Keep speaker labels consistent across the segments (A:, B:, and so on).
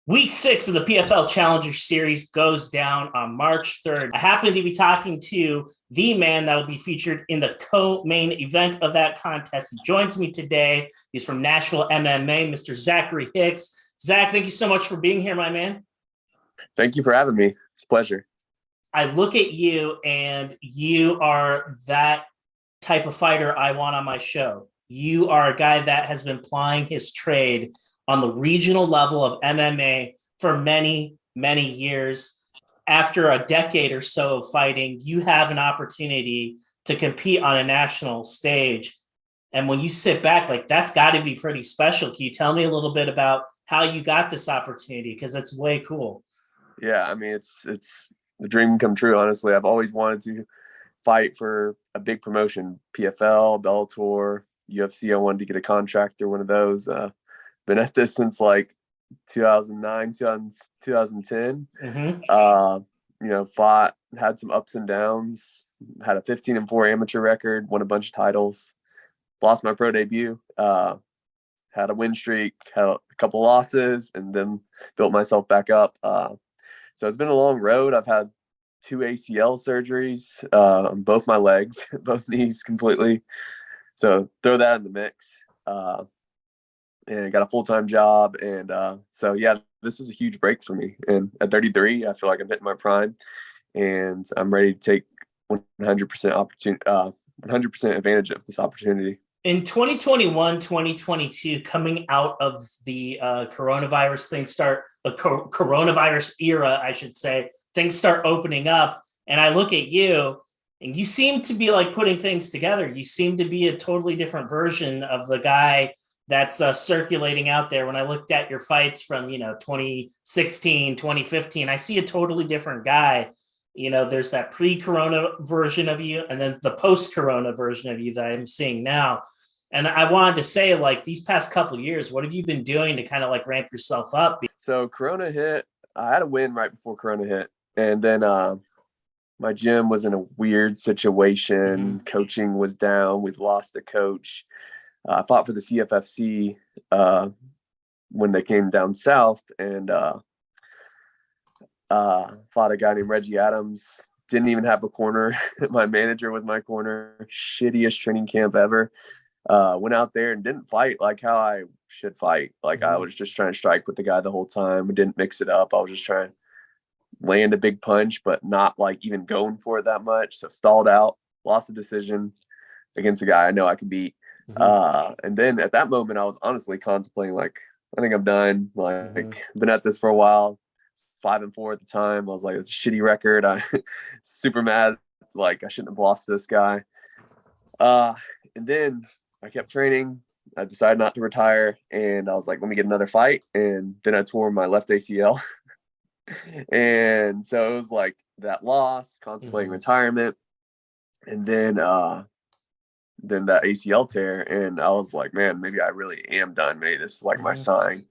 A: Week 6 of the PFL Challenger Series goes down on March 3rd. I happen to be talking to the man that will be featured in the co-main event of that contest. He joins me today. He's from Nashville MMA, Mr. Zack Hicks. Zack, thank you so much for being here, my man.
B: Thank you for having me. It's a pleasure.
A: I look at you, and you are that type of fighter I want on my show. You are a guy that has been plying his trade on the regional level of MMA for many, many years. After a decade or so of fighting, you have an opportunity to compete on a national stage. And when you sit back, like, that's got to be pretty special. Can you tell me a little bit about how you got this opportunity? Because that's way cool.
B: Yeah, I mean, it's the dream come true, honestly. I've always wanted to fight for a big promotion, PFL, Bellator, UFC. I wanted to get a contract through one of those. Been at this since like 2009, 2010. Fought, had some ups and downs, had a 15-4 amateur record, won a bunch of titles, lost my pro debut, had a win streak, had a couple losses, and then built myself back up. So it's been a long road. I've had 2 ACL surgeries on both my legs, both knees completely. So throw that in the mix. And got a full-time job. And so, yeah, this is a huge break for me. And at 33, I feel like I'm hitting my prime, and I'm ready to take 100% 100% advantage of this opportunity.
A: In 2021, 2022, coming out of the coronavirus era, I should say, things start opening up. And I look at you, and you seem to be like putting things together. You seem to be a totally different version of the guy that's circulating out there. When I looked at your fights from, 2016, 2015, I see a totally different guy. There's that pre-corona version of you, and then the post-corona version of you that I'm seeing now. And I wanted to say, like, these past couple of years, what have you been doing to kind of like ramp yourself up?
B: So Corona hit. I had a win right before Corona hit. And then my gym was in a weird situation. Mm-hmm. Coaching was down. We'd lost a coach. I fought for the CFFC when they came down south, and fought a guy named Reggie Adams. Didn't even have a corner. My manager was my corner. Shittiest training camp ever. Went out there and didn't fight like how I should fight. Like, I was just trying to strike with the guy the whole time. We didn't mix it up. I was just trying to land a big punch, but not like even going for it that much. So stalled out, lost a decision against a guy I know I could beat. And then at that moment, I was honestly contemplating, like, I think I'm done. Like, been at this for a while. 5-4 at the time. I was like, it's a shitty record. I super mad. Like, I shouldn't have lost to this guy. And then I kept training. I decided not to retire, and I was like, let me get another fight. And then I tore my left ACL. And so it was like that loss, contemplating retirement, and then that ACL tear. And I was like, man, maybe I really am done. Maybe this is like my sign.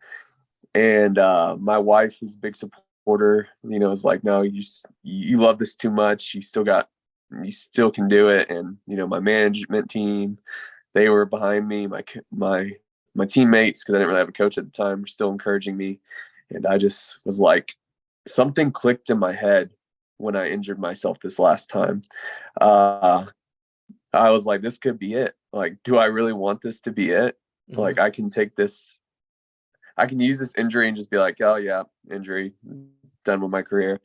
B: And my wife, who's a big supporter, is like, no, you love this too much. You still can do it. And, my management team, they were behind me. My teammates, because I didn't really have a coach at the time, were still encouraging me. And I just was like, something clicked in my head when I injured myself this last time. I was like, this could be it. Like, do I really want this to be it? Like, I can take this, I can use this injury and just be like, oh yeah, injury, done with my career.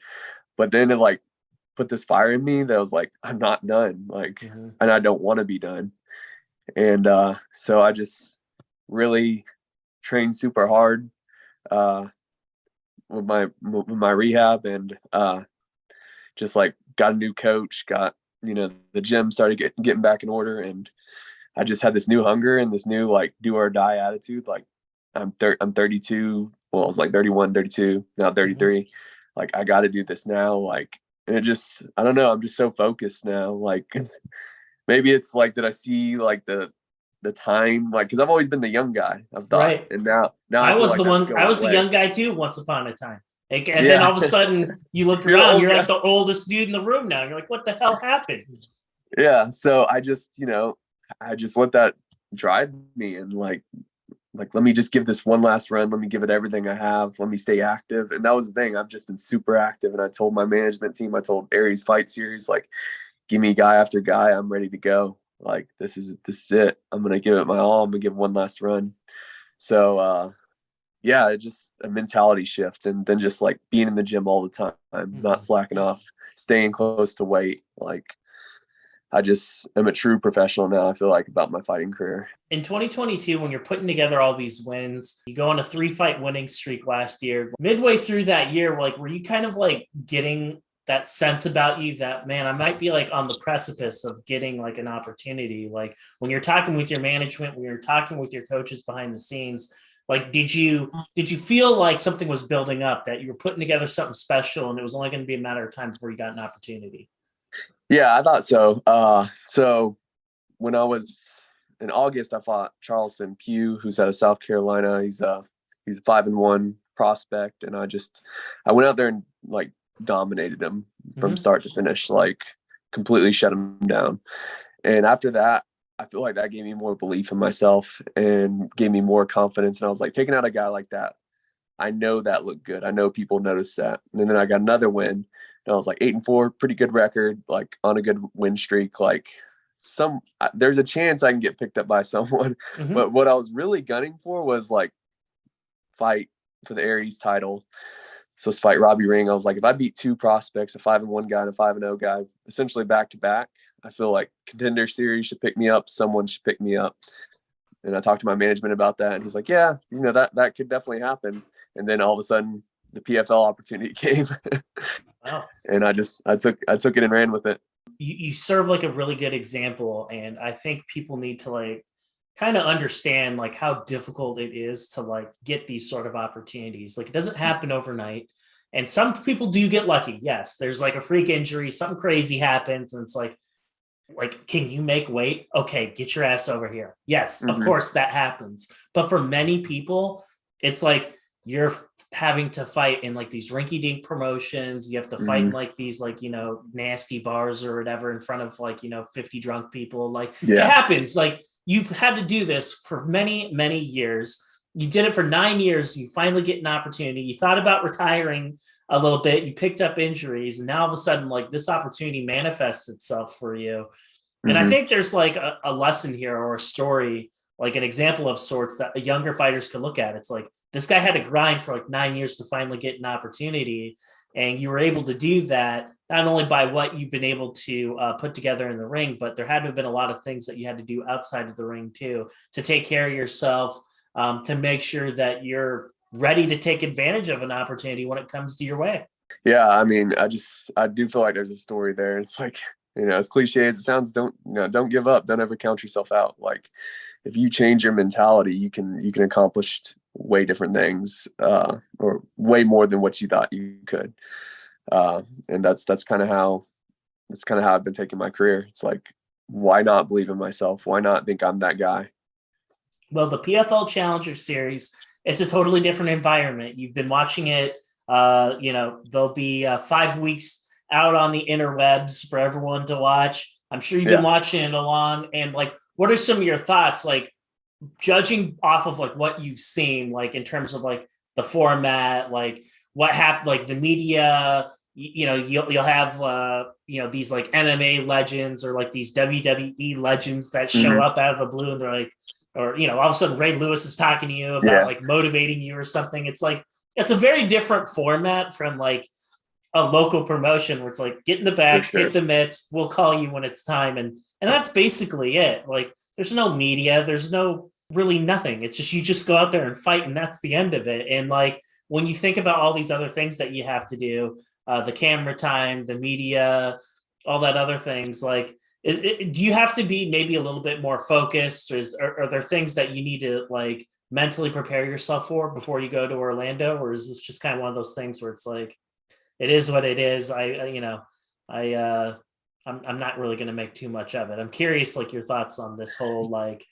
B: But then it like put this fire in me that was like, I'm not done. Like, and I don't want to be done. And so I just really trained super hard with my rehab, and just like got a new coach, got, the gym started getting back in order, and I just had this new hunger and this new like do or die attitude. Like, I'm 32. Well, I was like 31, 32, now 33. Like, I got to do this now. Like, and it just, I don't know. I'm just so focused now. Like, maybe it's like, did I see like the time? Like, cause I've always been the young guy, I've thought. Right. And now
A: I was like I was the young guy too, once upon a time. And then all of a sudden you look around, you're like the oldest dude in the room now. You're like, what the hell happened?
B: Yeah. So I just let that drive me, and like like, let me just give this one last run. Let me give it everything I have. Let me stay active. And that was the thing. I've just been super active. And I told my management team, I told Aries Fight Series, like, give me guy after guy. I'm ready to go. Like, this is it. I'm going to give it my all. I'm going to give one last run. So, yeah, it's just a mentality shift. And then just like being in the gym all the time, not slacking off, staying close to weight. Like, I just am a true professional now, I feel like, about my fighting career.
A: In 2022, when you're putting together all these wins, you go on a 3-fight winning streak last year. Midway through that year, like, were you kind of like getting that sense about you that, man, I might be like on the precipice of getting like an opportunity? Like, when you're talking with your management, when you're talking with your coaches behind the scenes, like, did you feel like something was building up, that you were putting together something special and it was only going to be a matter of time before you got an opportunity?
B: Yeah, I thought so. So when I was in August, I fought Charleston Pugh, who's out of South Carolina. He's a 5-1 prospect, and I went out there and like dominated him from start to finish, like completely shut him down. And after that, I feel like that gave me more belief in myself and gave me more confidence. And I was like, taking out a guy like that, I know that looked good. I know people noticed that. And then I got another win. And I was like 8-4, pretty good record, like on a good win streak. Like, there's a chance I can get picked up by someone. But what I was really gunning for was like fight for the Aries title. So it's fight Robbie Ring. I was like, if I beat two prospects, a 5-1 guy and a 5-0 guy, essentially back to back, I feel like Contender Series should pick me up. Someone should pick me up. And I talked to my management about that, and he's like, yeah, that could definitely happen. And then all of a sudden the PFL opportunity came.
A: Wow.
B: And I took it and ran with it.
A: You serve like a really good example. And I think people need to like kind of understand like how difficult it is to like get these sort of opportunities. Like, it doesn't happen overnight. And some people do get lucky. Yes, there's like a freak injury, something crazy happens, and it's like, can you make weight? Okay, get your ass over here. Yes, of course that happens. But for many people, it's like you're having to fight in like these rinky-dink promotions. You have to fight in like these like, nasty bars or whatever in front of like, 50 drunk people. Like, it happens. Like, you've had to do this for many, many years. You did it for 9 years. You finally get an opportunity. You thought about retiring a little bit. You picked up injuries, and now all of a sudden, like, this opportunity manifests itself for you. And I think there's like a lesson here, or a story, like an example of sorts that younger fighters could look at. It's like, this guy had to grind for like 9 years to finally get an opportunity. And you were able to do that, not only by what you've been able to put together in the ring, but there had to have been a lot of things that you had to do outside of the ring too, to take care of yourself, to make sure that you're ready to take advantage of an opportunity when it comes to your way.
B: Yeah, I mean, I do feel like there's a story there. It's like, as cliche as it sounds, don't give up. Don't ever count yourself out. Like, if you change your mentality, you can accomplish way different things, or way more than what you thought you could. And that's kind of how I've been taking my career. It's like, why not believe in myself? Why not think I'm that guy?
A: Well, the PFL Challenger Series, it's a totally different environment. You've been watching it. There'll be 5 weeks out on the interwebs for everyone to watch. I'm sure you've been watching it along. And like, what are some of your thoughts, like, judging off of like what you've seen, like in terms of like the format, like what happened, like the media, you'll have, these like MMA legends or like these WWE legends that show up out of the blue, and they're like, or, all of a sudden Ray Lewis is talking to you about like motivating you or something. It's like, it's a very different format from like a local promotion where it's like, get in the bag, hit the mitts, we'll call you when it's time. And that's basically it. Like, there's no media, there's no really nothing. It's just, you just go out there and fight, and that's the end of it. And like, when you think about all these other things that you have to do, the camera time, the media, all that other things, like, do you have to be maybe a little bit more focused, or are there things that you need to like mentally prepare yourself for before you go to Orlando? Or is this just kind of one of those things where it's like, it is what it is? I'm not really going to make too much of it. I'm curious, like, your thoughts on this whole, like,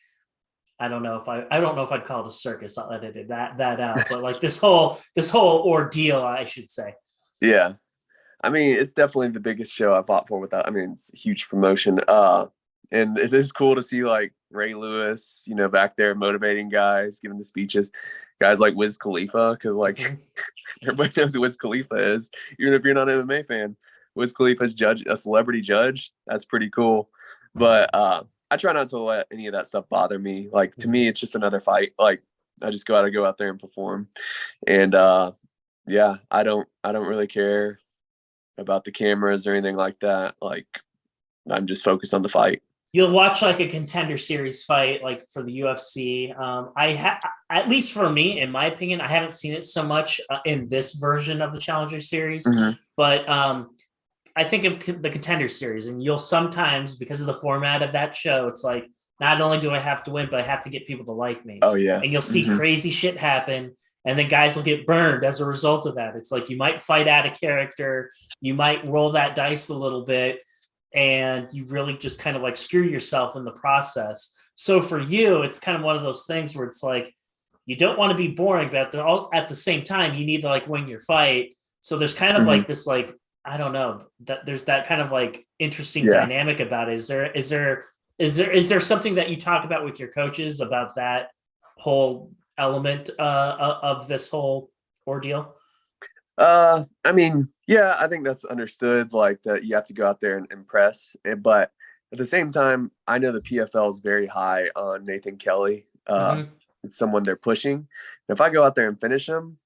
A: I don't know if I'd call it a circus. I'll edit that out. But like this whole ordeal, I should say.
B: Yeah. I mean, it's definitely the biggest show I fought for without, I mean, it's a huge promotion. And it is cool to see like Ray Lewis, you know, back there motivating guys, giving the speeches. Guys like Wiz Khalifa, because like everybody knows who Wiz Khalifa is, even if you're not an MMA fan. Wiz Khalifa's a celebrity judge. That's pretty cool. But I try not to let any of that stuff bother me. Like to me, it's just another fight. Like I just go out there and perform. And yeah, I don't really care about the cameras or anything like that. Like I'm just focused on the fight.
A: You'll watch like a contender series fight, like for the UFC. At least for me, in my opinion, I haven't seen it so much in this version of the Challenger Series, but I think of the contender series, and you'll sometimes, because of the format of that show, it's like, not only do I have to win, but I have to get people to like me.
B: Oh yeah.
A: And you'll see crazy shit happen. And then guys will get burned as a result of that. It's like, you might fight out of character. You might roll that dice a little bit, and you really just kind of like screw yourself in the process. So for you, it's kind of one of those things where it's like, you don't want to be boring, but at the same time, you need to like win your fight. So there's kind of like this, like, I don't know, that there's that kind of like interesting dynamic about it. Is there something that you talk about with your coaches about that whole element of this whole ordeal?
B: I mean, yeah, I think that's understood, like that you have to go out there and impress. But at the same time, I know the PFL is very high on Nathan Kelly. It's someone they're pushing. And if I go out there and finish him,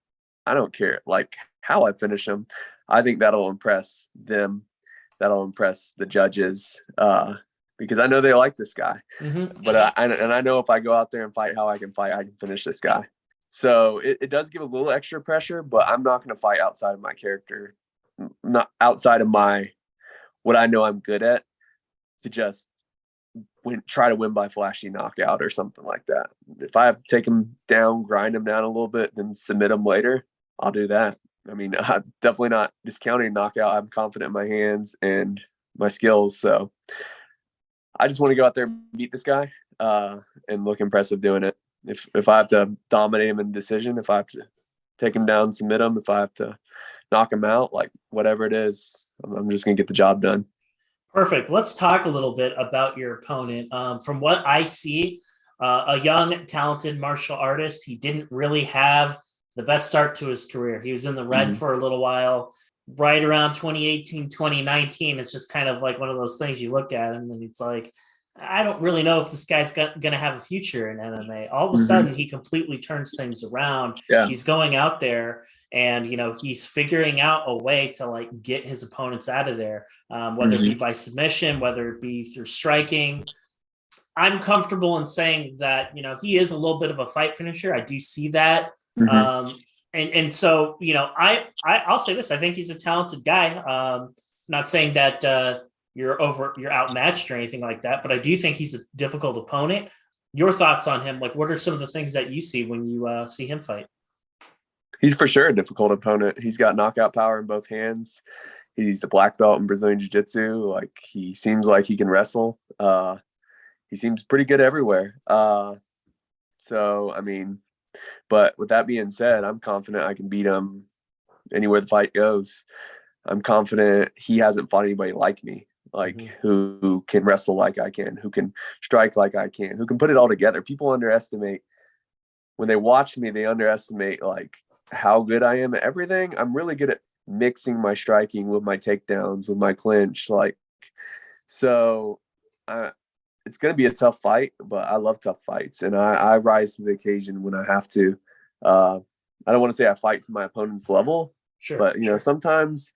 B: I don't care like how I finish him. I think that'll impress them. That'll impress the judges because I know they like this guy. But I know if I go out there and fight how I can finish this guy. So it does give a little extra pressure, but I'm not going to fight outside of my character, not outside of what I know I'm good at, to just try to win by flashy knockout or something like that. If I have to take him down, grind him down a little bit, then submit him later, I'll do that. I mean, I'm definitely not discounting knockout. I'm confident in my hands and my skills. So I just want to go out there and beat this guy and look impressive doing it. If I have to dominate him in decision, if I have to take him down, submit him, if I have to knock him out, like whatever it is, I'm just going to get the job done.
A: Perfect. Let's talk a little bit about your opponent. From what I see, a young, talented martial artist. He didn't really have the best start to his career. He was in the red for a little while. Right around 2018, 2019, it's just kind of like one of those things you look at him and it's like, I don't really know if this guy's going to have a future in MMA. All of a sudden, he completely turns things around.
B: Yeah.
A: He's going out there and, you know, he's figuring out a way to like get his opponents out of there, whether it be by submission, whether it be through striking. I'm comfortable in saying that, you know, he is a little bit of a fight finisher. I do see that. And so, you know, I'll say this. I think he's a talented guy. Not saying that you're outmatched or anything like that, but I do think he's a difficult opponent. Your thoughts on him? Like, what are some of the things that you see when you see him fight?
B: He's for sure a difficult opponent. He's got knockout power in both hands. He's a black belt in Brazilian Jiu-Jitsu. Like, he seems like he can wrestle. He seems pretty good everywhere. So, I mean, but with that being said, I'm confident I can beat him anywhere the fight goes. I'm confident he hasn't fought anybody like me, like who can wrestle like I can, who can strike like I can, who can put it all together. People underestimate when they watch me, they underestimate like how good I am at everything. I'm really good at mixing my striking with my takedowns, with my clinch. Like, so it's going to be a tough fight, but I love tough fights and I rise to the occasion when I have to. I don't want to say I fight to my opponent's level, but you know, sometimes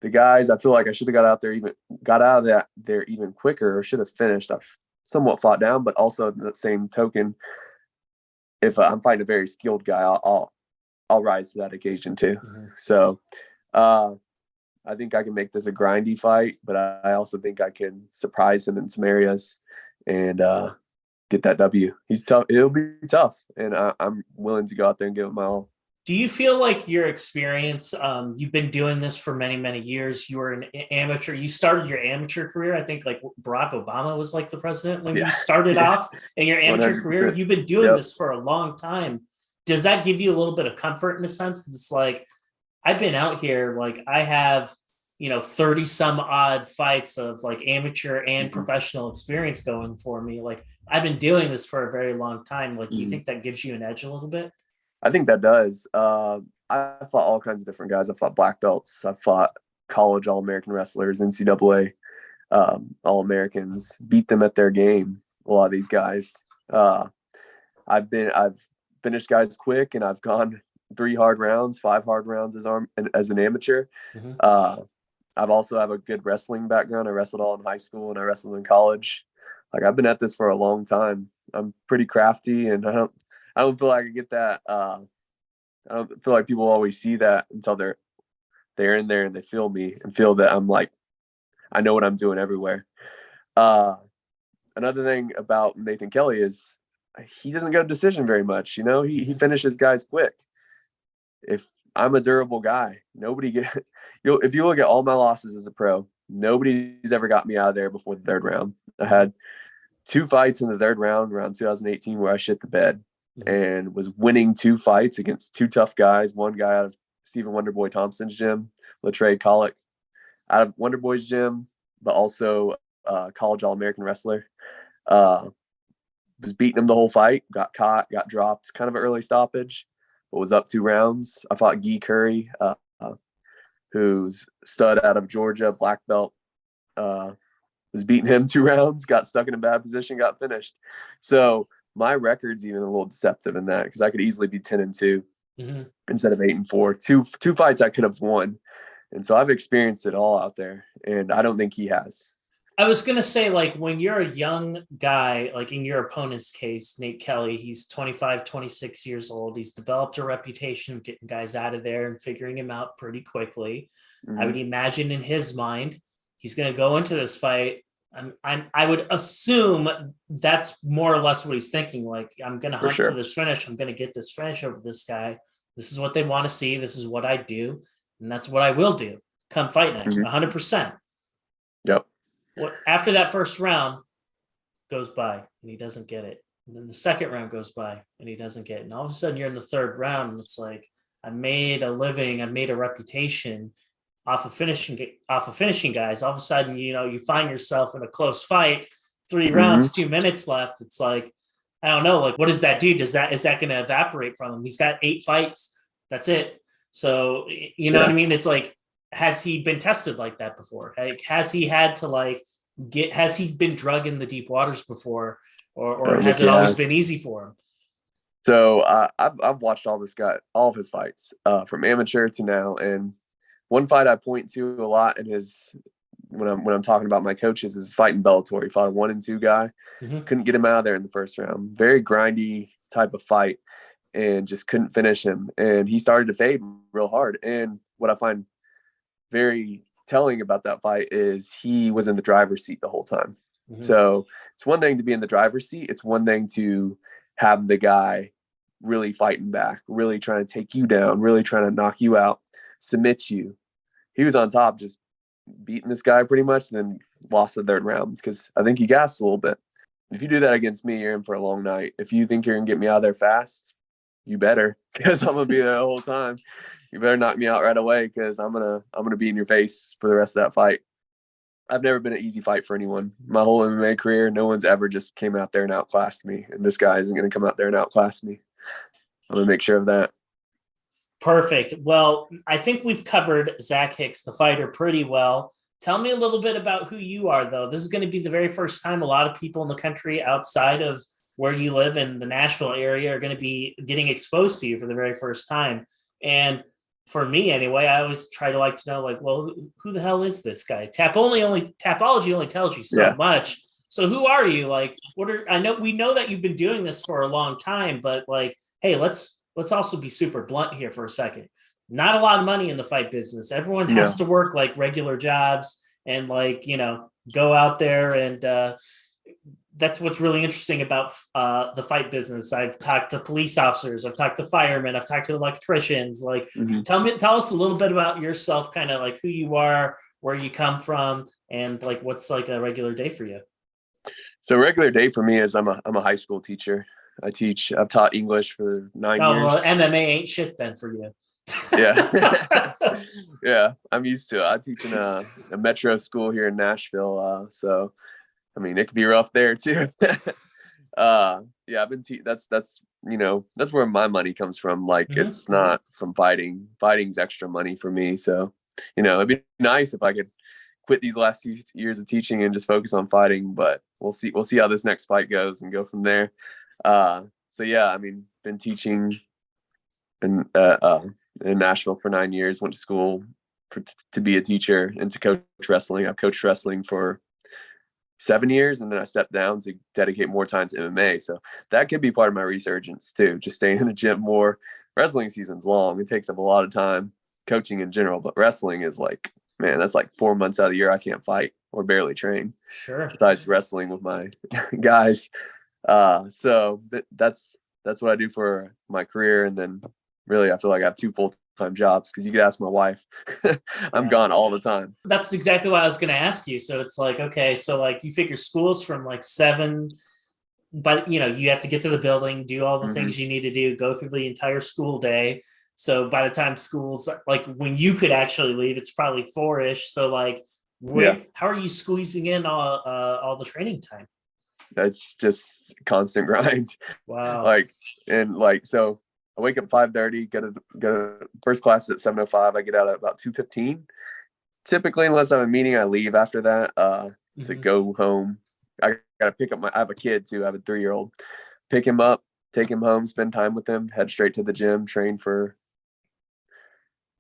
B: the guys, I feel like I should have got out of there even quicker, or should have finished. I've somewhat fought down, but also in the same token, if I'm fighting a very skilled guy, I'll rise to that occasion too. So I think I can make this a grindy fight, but I also think I can surprise him in some areas and get that W. He's tough. It'll be tough, and I'm willing to go out there and give it my all.
A: Do you feel like your experience, you've been doing this for many, many years. You were an amateur. You started your amateur career. I think like Barack Obama was like the president when you started off in your amateur 100%. Career. You've been doing this for a long time. Does that give you a little bit of comfort in a sense? Because it's like, I've been out here, like I have, you know, 30 some odd fights of like amateur and professional experience going for me. Like I've been doing this for a very long time. Like, do you
B: Mhm.
A: think that gives you an edge a little bit?
B: I think that does. I fought all kinds of different guys. I fought black belts. I fought college All-American wrestlers, NCAA All-Americans. Beat them at their game. A lot of these guys. I've finished guys quick, and I've gone 3 hard rounds, 5 hard rounds as an amateur.
A: Mm-hmm.
B: I've also have a good wrestling background. I wrestled all in high school and I wrestled in college. Like, I've been at this for a long time. I'm pretty crafty, and I don't feel like I get that. I don't feel like people always see that until they're in there and they feel me and feel that I'm like, I know what I'm doing everywhere. Uh, Another thing about Nathan Kelly is he doesn't go to decision very much. You know, he finishes guys quick. If I'm a durable guy, if you look at all my losses as a pro, nobody's ever got me out of there before the 3rd round. I had 2 fights in the 3rd round around 2018 where I shit the bed and was winning 2 fights against 2 tough guys. One guy out of Stephen Wonderboy Thompson's gym, Latrey Collick out of Wonderboy's gym, but also college All-American wrestler. Was beating him the whole fight, got caught, got dropped, kind of an early stoppage, but was up 2 rounds. I fought Guy Curry, who's stud out of Georgia, black belt. Was beating him 2 rounds, got stuck in a bad position, got finished. So my record's even a little deceptive in that, because I could easily be 10-2 instead of 8-4. Two fights I could have won. And so I've experienced it all out there, and I don't think he has.
A: I was going to say, like, when you're a young guy, like in your opponent's case, Nate Kelly, he's 25, 26 years old. He's developed a reputation of getting guys out of there and figuring him out pretty quickly. I would imagine in his mind, he's going to go into this fight. I would assume that's more or less what he's thinking. Like, I'm going to hunt for this finish. I'm going to get this finish over this guy. This is what they want to see. This is what I do. And that's what I will do come fight night, 100%.
B: Yep.
A: After that first round goes by and he doesn't get it. And then the second round goes by and he doesn't get it. And all of a sudden you're in the 3rd round and it's like, I made a living. I made a reputation off of finishing guys. All of a sudden, you find yourself in a close fight, 3 rounds, 2 minutes left. It's like, I don't know, like, what does that do? Is that going to evaporate from him? He's got 8 fights. That's it. So, what I mean? It's like, has he been tested like that before? Like, has he had to has he been drug in the deep waters before, or has it always been easy for him?
B: So I've watched all of his fights from amateur to now, and one fight I point to a lot in when I'm talking about my coaches is his fight in Bellator. He fought a 1-2 guy, couldn't get him out of there in the first round. Very grindy type of fight, and just couldn't finish him. And he started to fade real hard. And what I find very telling about that fight is he was in the driver's seat the whole time. So it's one thing to be in the driver's seat. It's one thing to have the guy really fighting back, really trying to take you down, really trying to knock you out, submit you. He was on top, just beating this guy pretty much, and then lost the 3rd round because I think he gassed a little bit. If you do that against me, you're in for a long night. If you think you're going to get me out of there fast, you better, because I'm going to be there the whole time. You better knock me out right away, because I'm gonna be in your face for the rest of that fight. I've never been an easy fight for anyone. My whole MMA career, no one's ever just came out there and outclassed me. And this guy isn't going to come out there and outclass me. I'm going to make sure of that.
A: Perfect. Well, I think we've covered Zack Hicks, the fighter, pretty well. Tell me a little bit about who you are, though. This is going to be the very first time a lot of people in the country outside of where you live in the Nashville area are going to be getting exposed to you for the very first time. And for me anyway, I always try to like to know, like, well, who the hell is this guy? Tapology only tells you so much. So who are you? Like, we know that you've been doing this for a long time, but like, hey, let's also be super blunt here for a second. Not a lot of money in the fight business. Everyone has to work like regular jobs and like, go out there and that's what's really interesting about the fight business. I've talked to police officers, I've talked to firemen, I've talked to electricians. Like, tell us a little bit about yourself, kind of like who you are, where you come from, and like what's like a regular day for you.
B: So regular day for me is I'm a high school teacher. I've taught English for 9 years.
A: Well, MMA ain't shit then for you.
B: Yeah. Yeah, I'm used to it. I teach in a metro school here in Nashville. So I mean, it could be rough there too. Yeah, I've been that's that's where my money comes from. Like
A: Mhm.
B: it's not from fighting. Fighting's extra money for me. So, it'd be nice if I could quit these last few years of teaching and just focus on fighting, but we'll see how this next fight goes and go from there. So yeah, I mean, been teaching in Nashville for 9 years, went to school to be a teacher and to coach wrestling. I've coached wrestling for 7 years, and then I stepped down to dedicate more time to MMA. So that could be part of my resurgence too, just staying in the gym more. Wrestling season's long. It takes up a lot of time, coaching in general, but wrestling is like, man, that's like 4 months out of the year I can't fight or barely train.
A: Sure.
B: Besides wrestling with my guys. So that's what I do for my career. And then really, I feel like I have 2 full-time jobs, because you could ask my wife. I'm gone all the time.
A: That's exactly what I was going to ask you. So it's like, okay, so like you figure school's from like 7, but you have to get to the building, do all the things you need to do, go through the entire school day. So by the time school's like when you could actually leave, it's probably 4-ish. So like, how are you squeezing in all the training time?
B: That's just constant grind.
A: Wow.
B: So I wake up 5:30, go to first class at 7:05. I get out at about 2:15. Typically, unless I have a meeting, I leave after that to go home. I gotta pick up I have a kid too. I have a 3-year-old. Pick him up, take him home, spend time with him, head straight to the gym, train for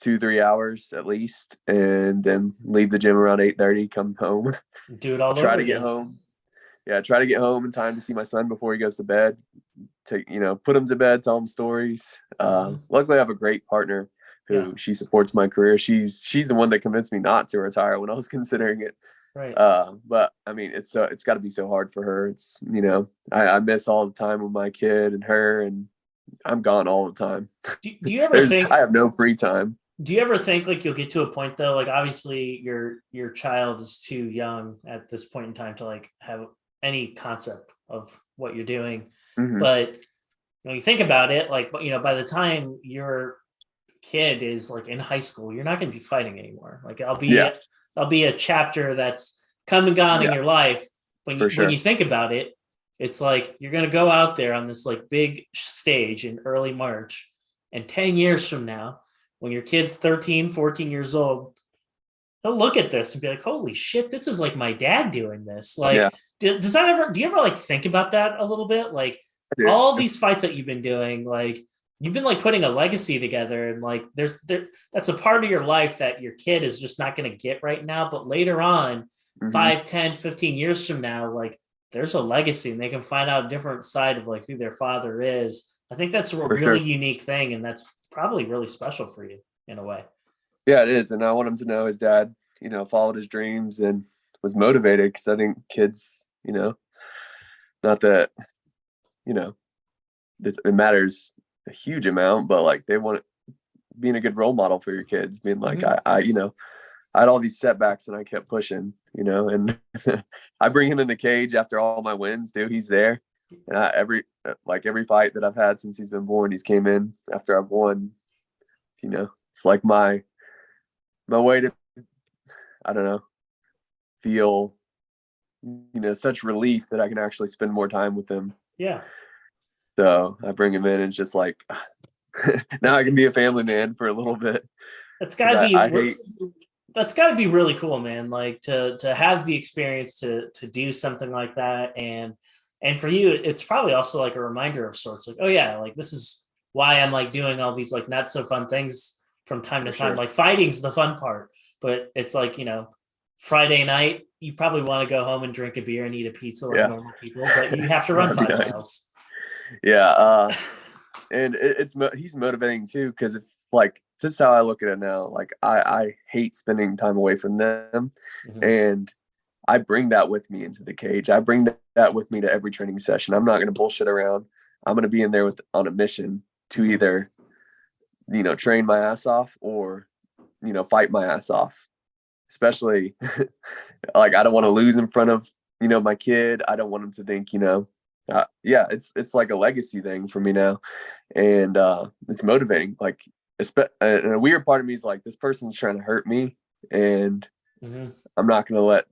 B: 2-3 hours at least, and then leave the gym around 8:30. Come home,
A: do it all
B: try
A: over
B: to
A: again.
B: get home. Yeah, try to get home in time to see my son before he goes to bed. Put him to bed, tell him stories. Luckily, I have a great partner who she supports my career. She's the one that convinced me not to retire when I was considering it.
A: Right.
B: But I mean, it's got to be so hard for her. It's I miss all the time with my kid and her, and I'm gone all the time.
A: Do you ever think
B: I have no free time?
A: Do you ever think like you'll get to a point though, like obviously your child is too young at this point in time to like have any concept of what you're doing, but when you think about it, like by the time your kid is like in high school, you're not going to be fighting anymore. Like I'll be a chapter that's come and gone in your life. When you think about it, it's like you're going to go out there on this like big stage in early March, and 10 years from now, when your kid's 13, 14 years old, they'll look at this and be like, holy shit, this is like my dad doing this. Like, do you ever like think about that a little bit? Like all these fights that you've been doing, like you've been like putting a legacy together, and like that's a part of your life that your kid is just not going to get right now. But later on, 5, 10, 15 years from now, like there's a legacy and they can find out a different side of like who their father is. I think that's a really unique thing. And that's probably really special for you in a way.
B: Yeah, it is. And I want him to know his dad, followed his dreams and was motivated, because I think kids, not that, it matters a huge amount, but like they want being a good role model for your kids, being like, I had all these setbacks and I kept pushing, and I bring him in the cage after all my wins, dude. He's there. And every fight that I've had since he's been born, he's came in after I've won. It's like my way to, I don't know, feel, such relief that I can actually spend more time with him.
A: Yeah.
B: So I bring him in, and it's just like, now I can be a family man for a little bit.
A: That's gotta be, that's gotta be really cool, man. Like to have the experience to do something like that. And for you, it's probably also like a reminder of sorts, like, oh yeah, like this is why I'm like doing all these like not so fun things from time to time. Like fighting's the fun part, but it's like, Friday night, you probably want to go home and drink a beer and eat a pizza like normal people, but you have to run 5 miles.
B: Yeah. And he's motivating too, because this is how I look at it now. Like I hate spending time away from them, and I bring that with me into the cage. I bring that with me to every training session. I'm not going to bullshit around. I'm going to be in there on a mission to either, train my ass off or, fight my ass off. Especially like I don't want to lose in front of, my kid. I don't want him to think, it's like a legacy thing for me now. And it's motivating. Like, and a weird part of me is like, this person's trying to hurt me, and I'm not going to let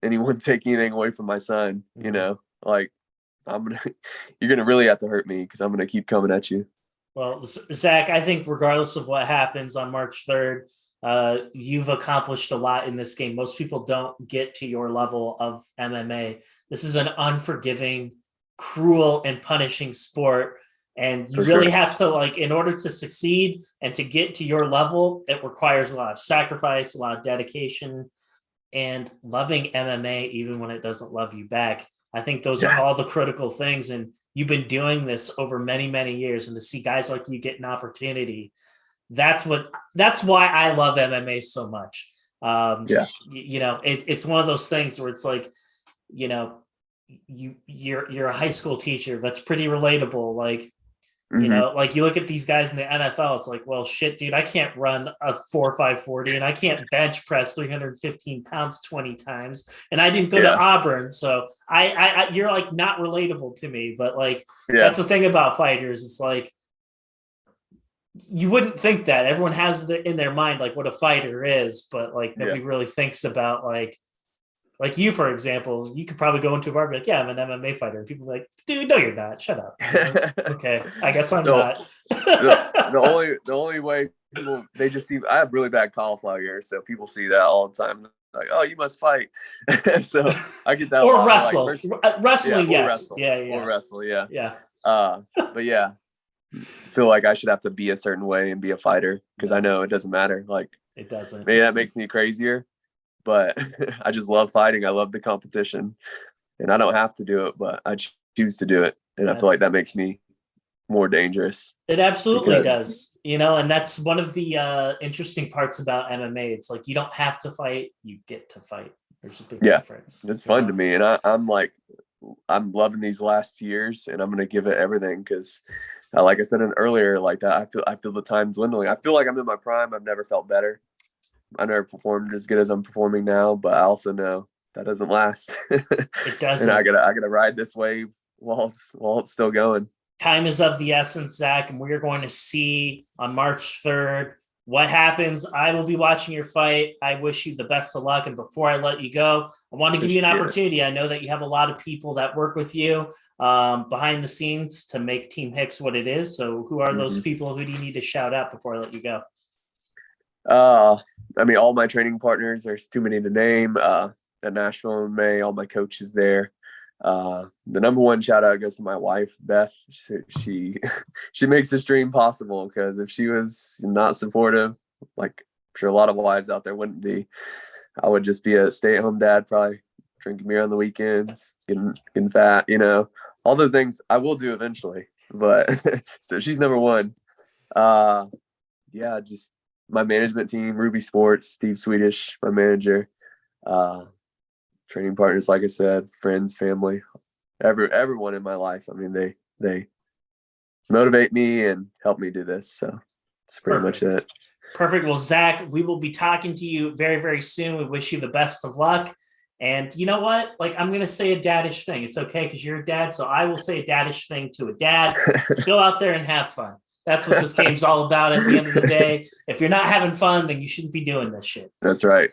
B: anyone take anything away from my son, like you're gonna really have to hurt me because I'm gonna keep coming at you.
A: Well, Zach, I think regardless of what happens on March 3rd, you've accomplished a lot in this game. Most people don't get to your level of MMA. This is an unforgiving, cruel, and punishing sport. And you really have to, like, in order to succeed and to get to your level, it requires a lot of sacrifice, a lot of dedication, and loving MMA, even when it doesn't love you back. I think those are all the critical things. And you've been doing this over many, many years. And to see guys like you get an opportunity, that's why I love MMA so much. It's one of those things where it's like, you're a high school teacher. That's pretty relatable. Like, like you look at these guys in the NFL, it's like, well, shit, dude, I can't run a 4.5 and I can't bench press 315 pounds 20 times. And I didn't go to Auburn. So I you're like not relatable to me, but like, that's the thing about fighters. It's like, you wouldn't think that. Everyone has in their mind, like, what a fighter is, but like nobody really thinks about like you, for example. You could probably go into a bar and be like, yeah, I'm an MMA fighter. And people are like, dude, no, you're not. Shut up. Like, okay, I guess I'm not.
B: the only way people, they just see, I have really bad cauliflower ear, so people see that all the time. Like, oh, you must fight. So I get that.
A: Or wrestle.
B: Like,
A: wrestling, yes.
B: Wrestle.
A: Yeah.
B: Or wrestle, yeah.
A: Yeah.
B: But yeah, I feel like I should have to be a certain way and be a fighter because I know it doesn't matter. Like,
A: it doesn't.
B: Maybe that makes me crazier. But I just love fighting. I love the competition, and I don't have to do it, but I choose to do it. And I feel like that makes me more dangerous.
A: It absolutely does, and that's one of the interesting parts about MMA. It's like, you don't have to fight, you get to fight. There's a big difference.
B: It's fun to me. And I'm loving these last years, and I'm going to give it everything because like I said earlier, like I feel the time dwindling. I feel like I'm in my prime. I've never felt better. I never performed as good as I'm performing now, but I also know that doesn't last.
A: It doesn't.
B: And I gotta ride this wave while it's still going.
A: Time is of the essence, Zach, and we're going to see on March 3rd what happens. I will be watching your fight. I wish you the best of luck. And before I let you go, I want to give you an opportunity. I know that you have a lot of people that work with you behind the scenes to make Team Hicks what it is. So who are those people? Who do you need to shout out before I let you go?
B: I mean, all my training partners, there's too many to name. At National MMA, all my coaches there. The number one shout out goes to my wife, Beth. She makes this dream possible, because if she was not supportive, like I'm sure a lot of wives out there wouldn't be, I would just be a stay-at-home dad, probably drinking beer on the weekends, getting fat, all those things I will do eventually. But so she's number one. Just my management team, Ruby Sports, Steve Swedish, my manager, training partners, like I said, friends, family, everyone in my life. I mean, they motivate me and help me do this. So that's pretty much it.
A: Perfect. Well, Zach, we will be talking to you very, very soon. We wish you the best of luck. And you know what? Like, I'm going to say a daddish thing. It's okay because you're a dad. So I will say a daddish thing to a dad. Go out there and have fun. That's what this game's all about at the end of the day. If you're not having fun, then you shouldn't be doing this shit.
B: That's right.